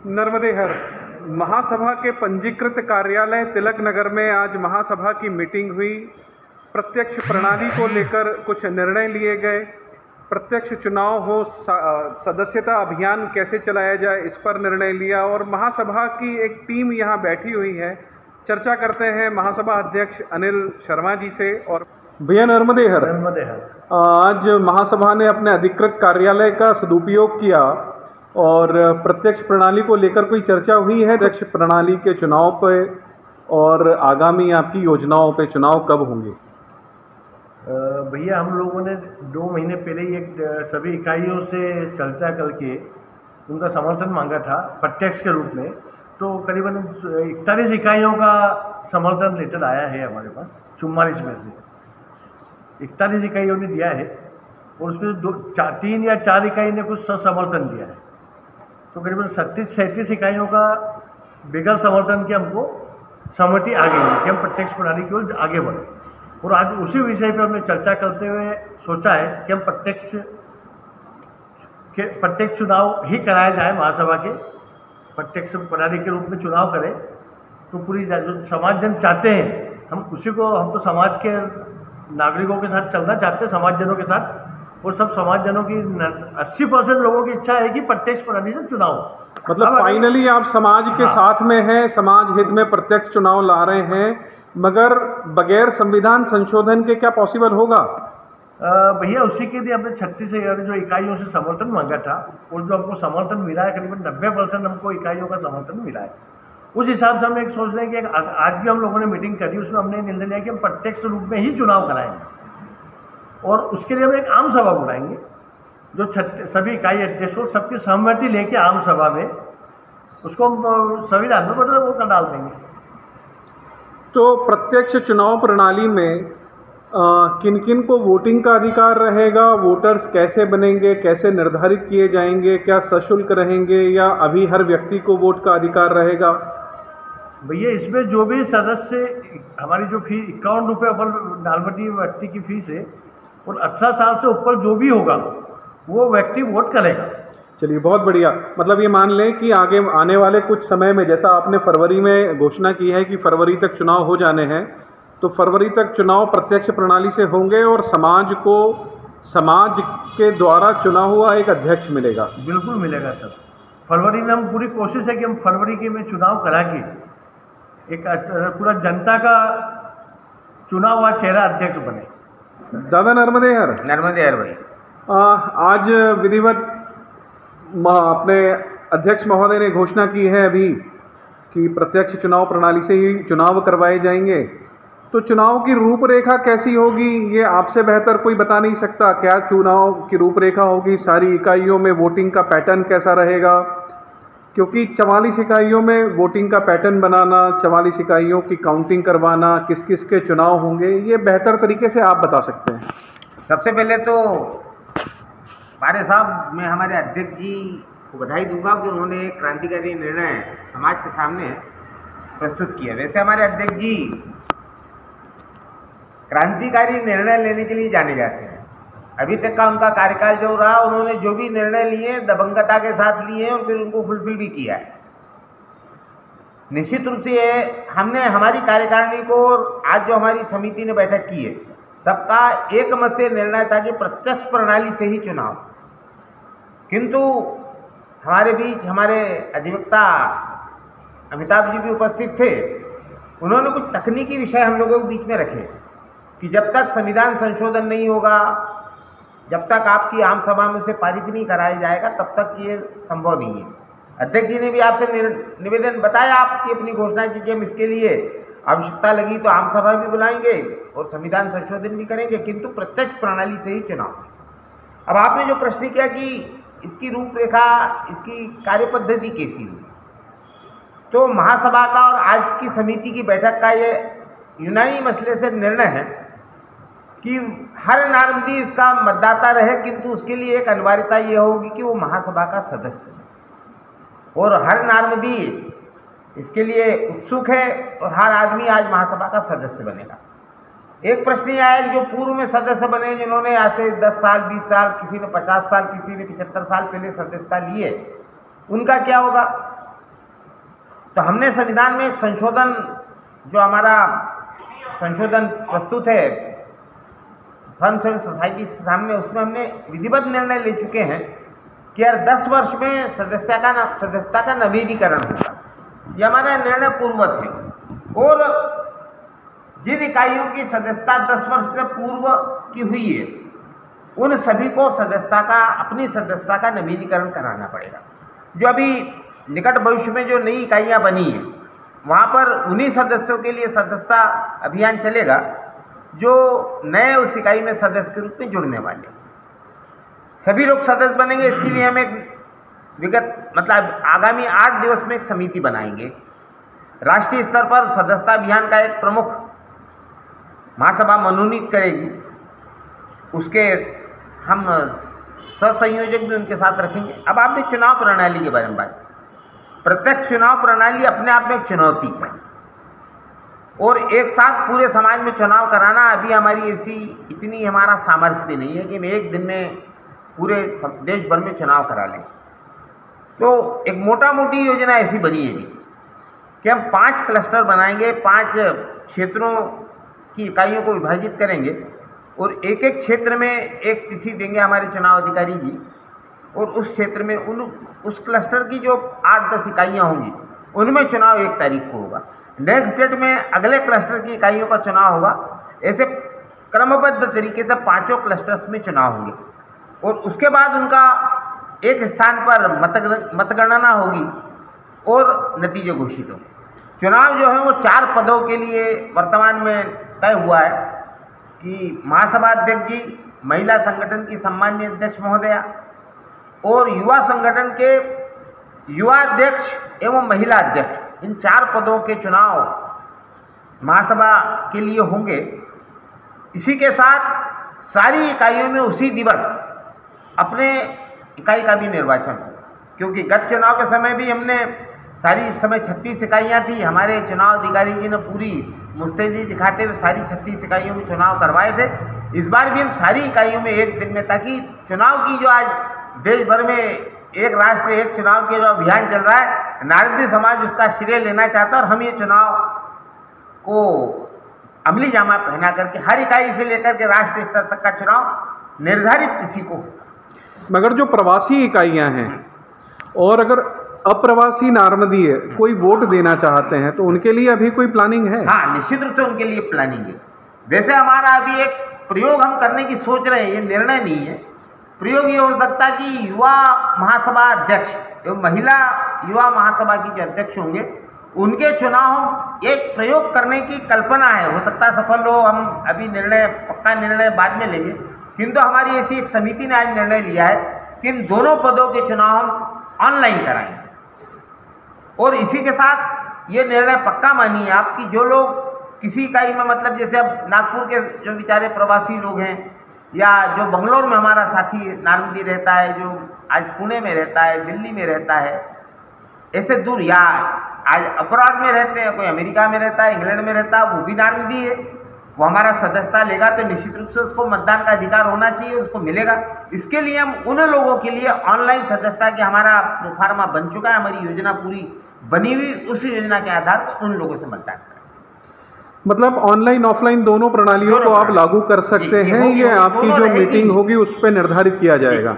नर्मदे हर महासभा के पंजीकृत कार्यालय तिलक नगर में आज महासभा की मीटिंग हुई। प्रत्यक्ष प्रणाली को लेकर कुछ निर्णय लिए गए। प्रत्यक्ष चुनाव हो, सदस्यता अभियान कैसे चलाया जाए, इस पर निर्णय लिया और महासभा की एक टीम यहाँ बैठी हुई है। चर्चा करते हैं महासभा अध्यक्ष अनिल शर्मा जी से। और भैया नर्मदे हर, आज महासभा ने अपने अधिकृत कार्यालय का सदुपयोग किया और प्रत्यक्ष प्रणाली को लेकर कोई चर्चा हुई है? प्रत्यक्ष प्रणाली के चुनाव पे और आगामी आपकी योजनाओं पे चुनाव कब होंगे? भैया, हम लोगों ने 2 महीने पहले ही एक सभी इकाइयों से चर्चा करके उनका समर्थन मांगा था प्रत्यक्ष के रूप में। तो करीबन 41 इकाइयों का समर्थन लेटर आया है हमारे पास। 44 में से 41 इकाइयों ने दिया है और उसमें 3 या 4 इकाई ने कुछ समर्थन दिया है। तो करीबन 37 इकाइयों का बगैर समर्थन के हमको सहमति आ गई है कि हम प्रत्यक्ष प्रणाली की ओर आगे बढ़ें। और आज उसी विषय पर हमने चर्चा करते हुए सोचा है कि हम प्रत्यक्ष चुनाव ही कराया जाए। महासभा के प्रत्यक्ष प्रणाली के रूप में चुनाव करें तो पूरी जो समाज जन चाहते हैं हम उसी को, हम तो समाज के नागरिकों के साथ चलना चाहते हैं, समाजजनों के साथ। और सब समाजजनों की 80% लोगों की इच्छा है कि प्रत्यक्ष प्रणाली से चुनाव हो। मतलब फाइनली आप समाज के साथ में हैं, समाज हित में प्रत्यक्ष चुनाव ला रहे हैं, मगर बगैर संविधान संशोधन के क्या पॉसिबल होगा? भैया, उसी के लिए हमने 36 जो इकाइयों से समर्थन मांगा था और जो हमको समर्थन मिला है, करीबन 90% हमको इकाइयों का समर्थन मिला है। उस हिसाब से हम एक सोच रहे हैं कि आज भी हम लोगों ने मीटिंग करी, उसमें हमने निर्णय लिया कि हम प्रत्यक्ष रूप में ही चुनाव कराएंगे और उसके लिए हम एक आम सभा बुलाएंगे जो सभी इकाई अध्यक्षों सबकी सहमति लेके आम सभा में उसको हम संविधान में मतलब वो कर डाल देंगे। तो प्रत्यक्ष चुनाव प्रणाली में किन किन को वोटिंग का अधिकार रहेगा? वोटर्स कैसे बनेंगे, कैसे निर्धारित किए जाएंगे? क्या सशुल्क रहेंगे या अभी हर व्यक्ति को वोट का अधिकार रहेगा? भैया, इसमें जो भी सदस्य, हमारी जो फीस 51 रुपये पर नार्मटी व्यक्ति की फीस है और 18 साल से ऊपर जो भी होगा वो व्यक्ति वोट करेगा। चलिए, बहुत बढ़िया। मतलब ये मान लें कि आगे आने वाले कुछ समय में, जैसा आपने फरवरी में घोषणा की है कि फरवरी तक चुनाव हो जाने हैं, तो फरवरी तक चुनाव प्रत्यक्ष प्रणाली से होंगे और समाज को समाज के द्वारा चुना हुआ एक अध्यक्ष मिलेगा। बिल्कुल मिलेगा सर। फरवरी में हम पूरी कोशिश है कि हम फरवरी के में चुनाव करा के एक पूरा जनता का चुना हुआ चेहरा अध्यक्ष बने। दादा नर्मदे हर। नर्मदे हर भाई। आज विधिवत अपने अध्यक्ष महोदय ने घोषणा की है अभी कि प्रत्यक्ष चुनाव प्रणाली से ही चुनाव करवाए जाएंगे। तो चुनाव की रूपरेखा कैसी होगी ये आपसे बेहतर कोई बता नहीं सकता। क्या चुनाव की रूपरेखा होगी? सारी इकाइयों में वोटिंग का पैटर्न कैसा रहेगा? क्योंकि 44 इकाइयों में वोटिंग का पैटर्न बनाना, 44 इकाइयों की काउंटिंग करवाना, किस किस के चुनाव होंगे, ये बेहतर तरीके से आप बता सकते हैं। सबसे पहले तो पारे साहब, मैं हमारे अध्यक्ष जी को बधाई दूंगा कि उन्होंने एक क्रांतिकारी निर्णय समाज के सामने प्रस्तुत किया। वैसे हमारे अध्यक्ष जी क्रांतिकारी निर्णय लेने के लिए जाने जाते हैं। अभी तक का उनका कार्यकाल जो रहा, उन्होंने जो भी निर्णय लिए दबंगता के साथ लिए और फिर उनको फुलफिल भी किया है। निश्चित रूप से हमने हमारी कार्यकारिणी को और आज जो हमारी समिति ने बैठक की है, सबका एक मत से निर्णय था कि प्रत्यक्ष प्रणाली से ही चुनाव। किंतु हमारे बीच हमारे अधिवक्ता अमिताभ जी भी उपस्थित थे। उन्होंने कुछ तकनीकी विषय हम लोगों के बीच में रखे कि जब तक संविधान संशोधन नहीं होगा, जब तक आपकी आम सभा में से पारित नहीं कराया जाएगा, तब तक ये संभव नहीं है। अध्यक्ष जी ने भी आपसे निवेदन बताया, आपकी अपनी घोषणा की कि हम इसके लिए आवश्यकता लगी तो आम सभा भी बुलाएंगे और संविधान संशोधन भी करेंगे, किंतु प्रत्यक्ष प्रणाली से ही चुनाव। अब आपने जो प्रश्न किया कि इसकी रूपरेखा, इसकी कार्यपद्धति कैसी हुई, तो महासभा का और आज की समिति की बैठक का ये यूनानी मसले से निर्णय है कि हर नागरिक इसका मतदाता रहे, किंतु उसके लिए एक अनिवार्यता ये होगी कि वो महासभा का सदस्य है और हर नागरिक इसके लिए उत्सुक है और हर आदमी आज महासभा का सदस्य बनेगा। एक प्रश्न यह आया कि जो पूर्व में सदस्य बने, जिन्होंने आज से 10 साल, 20 साल, किसी ने 50 साल, किसी ने 75 साल पहले सदस्यता ली है, उनका क्या होगा? तो हमने संविधान में संशोधन, जो हमारा संशोधन प्रस्तुत है फंड एंड सोसाइटी के सामने, उसमें हमने विधिवत निर्णय ले चुके हैं कि हर 10 वर्ष में सदस्यता का नवीनीकरण होगा। ये हमारा निर्णय पूर्ववत है। और जिन इकाइयों की सदस्यता 10 वर्ष से पूर्व की हुई है, उन सभी को अपनी सदस्यता का नवीनीकरण कराना पड़ेगा। जो अभी निकट भविष्य में जो नई इकाइयाँ बनी हैं, वहाँ पर उन्हीं सदस्यों के लिए सदस्यता अभियान चलेगा जो नए उस इकाई में सदस्य के रूप में जुड़ने वाले। सभी लोग सदस्य बनेंगे, इसके लिए हम एक आगामी 8 दिवस में एक समिति बनाएंगे। राष्ट्रीय स्तर पर सदस्यता अभियान का एक प्रमुख महासभा मनोनीत करेगी, उसके हम सहसंयोजक भी उनके साथ रखेंगे। अब आपने चुनाव प्रणाली के बारे में बात, प्रत्यक्ष चुनाव प्रणाली अपने आप में एक चुनौती है, और एक साथ पूरे समाज में चुनाव कराना अभी हमारी इतनी हमारा सामर्थ्य भी नहीं है कि हम एक दिन में पूरे देश भर में चुनाव करा लें। तो एक मोटा मोटी योजना ऐसी बनी है कि हम 5 क्लस्टर बनाएंगे, 5 क्षेत्रों की इकाइयों को विभाजित करेंगे, और एक एक क्षेत्र में एक तिथि देंगे हमारे चुनाव अधिकारी जी, और उस क्षेत्र में उस क्लस्टर की जो 8-10 इकाइयाँ होंगी, उनमें चुनाव 1 तारीख को होगा। नेक्स्ट डेट में अगले क्लस्टर की इकाइयों का चुनाव होगा। ऐसे क्रमबद्ध तरीके से 5 क्लस्टर्स में चुनाव होंगे, और उसके बाद उनका एक स्थान पर मतगणना होगी और नतीजे घोषित होंगे। चुनाव जो है वो 4 पदों के लिए वर्तमान में तय हुआ है कि महासभा अध्यक्ष जी, महिला संगठन की सम्मान्य अध्यक्ष महोदया, और युवा संगठन के युवा अध्यक्ष एवं महिला अध्यक्ष, इन 4 पदों के चुनाव महासभा के लिए होंगे। इसी के साथ सारी इकाइयों में उसी दिवस अपने इकाई का भी निर्वाचन होगा, क्योंकि गत चुनाव के समय भी हमने सारी समय 36 इकाइयाँ थी, हमारे चुनाव अधिकारी जी ने पूरी मुस्तैदी दिखाते हुए सारी 36 इकाइयों में चुनाव करवाए थे। इस बार भी हम सारी इकाइयों में एक दिन में, ताकि चुनाव की जो आज देश भर में एक राष्ट्र एक चुनाव के जो अभियान चल रहा है, नारदी समाज उसका श्रेय लेना चाहता है, और हम ये चुनाव को अमली जामा पहना करके हर इकाई से लेकर के राष्ट्रीय स्तर तक का चुनाव निर्धारित तिथि को। मगर जो प्रवासी इकाइयां हैं और अगर अप्रवासी नार्मदीय कोई वोट देना चाहते हैं, तो उनके लिए अभी कोई प्लानिंग है? हाँ, निश्चित रूप से उनके लिए प्लानिंग है। वैसे हमारा अभी एक प्रयोग हम करने की सोच रहे हैं, ये निर्णय नहीं है। प्रयोग ये हो सकता है कि युवा महासभा अध्यक्ष एवं महिला युवा महासभा की जो अध्यक्ष होंगे, उनके चुनाव हम एक प्रयोग करने की कल्पना है। हो सकता है सफल हो, हम अभी पक्का निर्णय बाद में लेंगे, किंतु हमारी ऐसी एक समिति ने आज निर्णय लिया है कि इन दोनों पदों के चुनाव हम ऑनलाइन कराएंगे। और इसी के साथ ये निर्णय पक्का मानिए आप कि जो लोग किसी इकाई में, मतलब जैसे अब नागपुर के जो बेचारे प्रवासी लोग हैं, या जो बंगलोर में हमारा साथी नार्मदी रहता है, जो आज पुणे में रहता है, दिल्ली में रहता है, ऐसे दूर, या आज अब्रॉड में रहते हैं, कोई अमेरिका में रहता है, इंग्लैंड में रहता है, वो भी नार्मदी है, वो हमारा सदस्यता लेगा तो निश्चित रूप से उसको मतदान का अधिकार होना चाहिए, उसको मिलेगा। इसके लिए हम उन लोगों के लिए ऑनलाइन सदस्यता की हमारा प्रोफार्मा बन चुका है, हमारी योजना पूरी बनी हुई, उसी योजना के आधार पर उन लोगों से मतदान करें। मतलब ऑनलाइन ऑफलाइन दोनों प्रणालियों को आप लागू कर सकते हैं, ये आपकी जो मीटिंग होगी उस पर निर्धारित किया जाएगा।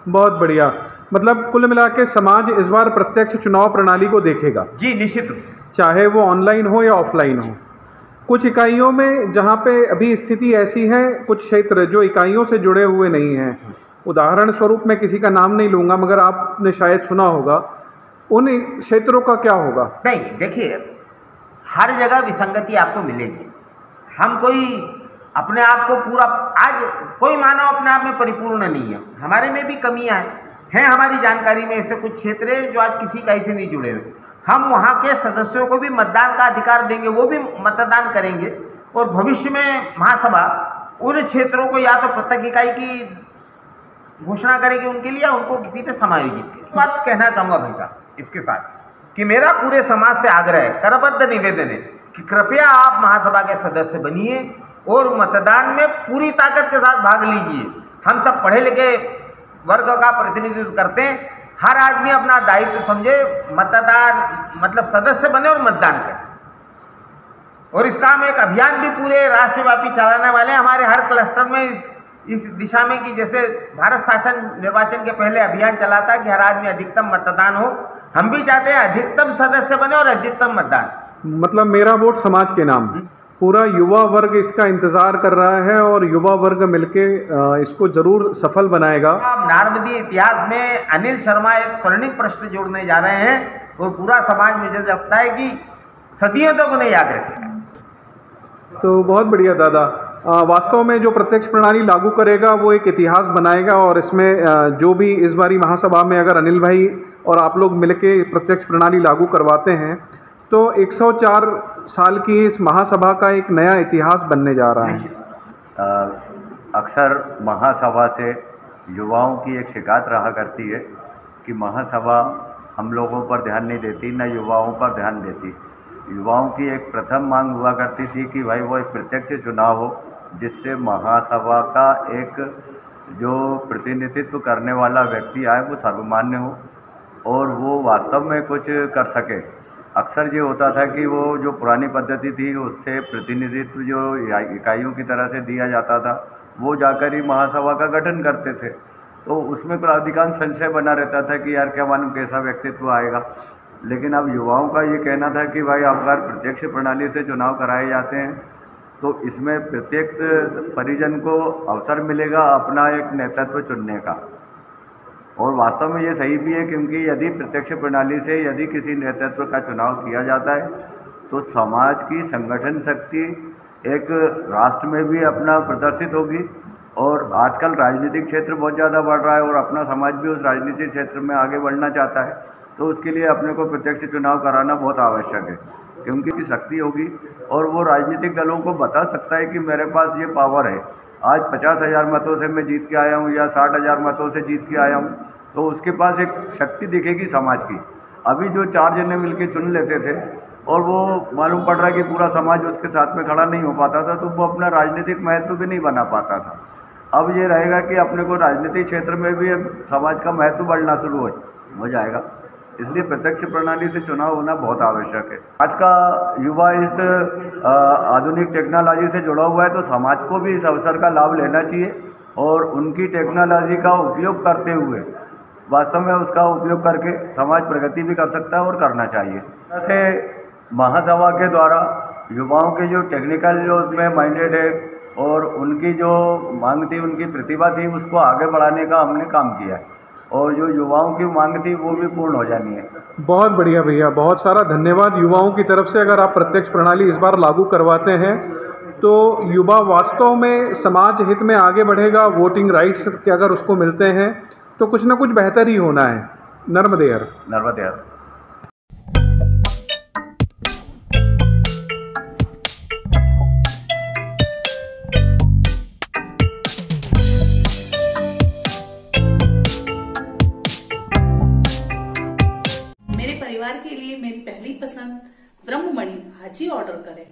बहुत बढ़िया। मतलब कुल मिला के समाज इस बार प्रत्यक्ष चुनाव प्रणाली को देखेगा? जी, निश्चित रूप से, चाहे वो ऑनलाइन हो या ऑफलाइन हो। कुछ इकाइयों में जहाँ पे अभी स्थिति ऐसी है, कुछ क्षेत्र जो इकाइयों से जुड़े हुए नहीं हैं, उदाहरण स्वरूप मैं किसी का नाम नहीं लूँगा, मगर आपने शायद सुना होगा, उन क्षेत्रों का क्या होगा? नहीं, देखिए, हर जगह विसंगति आपको मिलेगी। हम कोई अपने आप को पूरा, आज कोई मानव अपने आप में परिपूर्ण नहीं है, हमारे में भी कमियां हैं। हमारी जानकारी में ऐसे कुछ क्षेत्र हैं जो आज किसी इकाई से नहीं जुड़े हुए। हम वहाँ के सदस्यों को भी मतदान का अधिकार देंगे, वो भी मतदान करेंगे, और भविष्य में महासभा उन क्षेत्रों को या तो प्रत्येक इकाई की घोषणा करेगी उनके लिए, या उनको किसी पे समायोजित करेगी। बात कहना चाहूँगा भाई साहब इसके साथ कि मेरा पूरे समाज से आग्रह है, करबद्ध निवेदन है कि कृपया आप महासभा के सदस्य बनिए और मतदान में पूरी ताकत के साथ भाग लीजिए। हम सब पढ़े लिखे वर्ग का प्रतिनिधित्व करते हैं, हर आदमी अपना दायित्व समझे, मतदान मतलब सदस्य बने और मतदान करें। और इसका हम एक अभियान भी पूरे राष्ट्रव्यापी चलाने वाले हैं। हमारे हर क्लस्टर में इस दिशा में कि जैसे भारत शासन निर्वाचन के पहले अभियान चला था कि हर आदमी अधिकतम मतदान हो, हम भी चाहते हैं अधिकतम सदस्य बने और अधिकतम मतदान। मतलब मेरा वोट समाज के नाम। पूरा युवा वर्ग इसका इंतजार कर रहा है और युवा वर्ग मिलके इसको जरूर सफल बनाएगा। नारमदी इतिहास में अनिल शर्मा एक स्वर्णिम प्रश्न जोड़ने जा रहे हैं और पूरा समाज मुझे लगता है कि सदियों तक उन्हें याद रखेगा। तो बहुत बढ़िया दादा। वास्तव में जो प्रत्यक्ष प्रणाली लागू करेगा वो एक इतिहास बनाएगा और इसमें जो भी इस बारी महासभा में अगर अनिल भाई और आप लोग मिलके प्रत्यक्ष प्रणाली लागू करवाते हैं तो 104 साल की इस महासभा का एक नया इतिहास बनने जा रहा है। अक्सर महासभा से युवाओं की एक शिकायत रहा करती है कि महासभा हम लोगों पर ध्यान नहीं देती, न युवाओं पर ध्यान देती। युवाओं की एक प्रथम मांग हुआ करती थी कि भाई वो एक प्रत्यक्ष चुनाव हो जिससे महासभा का एक जो प्रतिनिधित्व करने वाला व्यक्ति आए वो सर्वमान्य हो और वो वास्तव में कुछ कर सके। अक्सर ये होता था कि वो जो पुरानी पद्धति थी उससे प्रतिनिधित्व जो इकाइयों की तरह से दिया जाता था वो जाकर ही महासभा का गठन करते थे, तो उसमें अधिकांश संशय बना रहता था कि यार क्या मालूम कैसा व्यक्तित्व आएगा। लेकिन अब युवाओं का ये कहना था कि भाई अगर प्रत्यक्ष प्रणाली से चुनाव कराए जाते हैं तो इसमें प्रत्येक परिजन को अवसर मिलेगा अपना एक नेतृत्व चुनने का। और वास्तव में ये सही भी है क्योंकि यदि प्रत्यक्ष प्रणाली से यदि किसी नेतृत्व का चुनाव किया जाता है तो समाज की संगठन शक्ति एक राष्ट्र में भी अपना प्रदर्शित होगी। और आजकल राजनीतिक क्षेत्र बहुत ज़्यादा बढ़ रहा है और अपना समाज भी उस राजनीतिक क्षेत्र में आगे बढ़ना चाहता है, तो उसके लिए अपने को प्रत्यक्ष चुनाव कराना बहुत आवश्यक है क्योंकि की शक्ति होगी और वो राजनीतिक दलों को बता सकता है कि मेरे पास ये पावर है। आज 50,000 मतों से मैं जीत के आया हूँ या 60,000 मतों से जीत के आया हूँ, तो उसके पास एक शक्ति दिखेगी समाज की। अभी जो 4 जने मिलकर चुन लेते थे और वो मालूम पड़ रहा है कि पूरा समाज उसके साथ में खड़ा नहीं हो पाता था, तो वो अपना राजनीतिक महत्व भी नहीं बना पाता था। अब ये रहेगा कि अपने को राजनीतिक क्षेत्र में भी समाज का महत्व बढ़ना शुरू हो जाएगा। इसलिए प्रत्यक्ष प्रणाली से चुनाव होना बहुत आवश्यक है। आज का युवा इस आधुनिक टेक्नोलॉजी से जुड़ा हुआ है, तो समाज को भी इस अवसर का लाभ लेना चाहिए और उनकी टेक्नोलॉजी का उपयोग करते हुए वास्तव में उसका उपयोग करके समाज प्रगति भी कर सकता है और करना चाहिए। जैसे महासभा के द्वारा युवाओं के जो टेक्निकल जो उसमें माइंडेड है और उनकी जो मांग थी, उनकी प्रतिभा थी, उसको आगे बढ़ाने का हमने काम किया है और जो युवाओं की मांग थी वो भी पूर्ण हो जानी है। बहुत बढ़िया भैया, बहुत सारा धन्यवाद। युवाओं की तरफ से अगर आप प्रत्यक्ष प्रणाली इस बार लागू करवाते हैं तो युवा वास्तव में समाज हित में आगे बढ़ेगा। वोटिंग राइट्स के अगर उसको मिलते हैं तो कुछ ना कुछ बेहतर ही होना है। नर्मदे हर। नर्मदे हर। मेरे परिवार के लिए मेरी पहली पसंद ब्रह्ममणि भाजी ऑर्डर करें।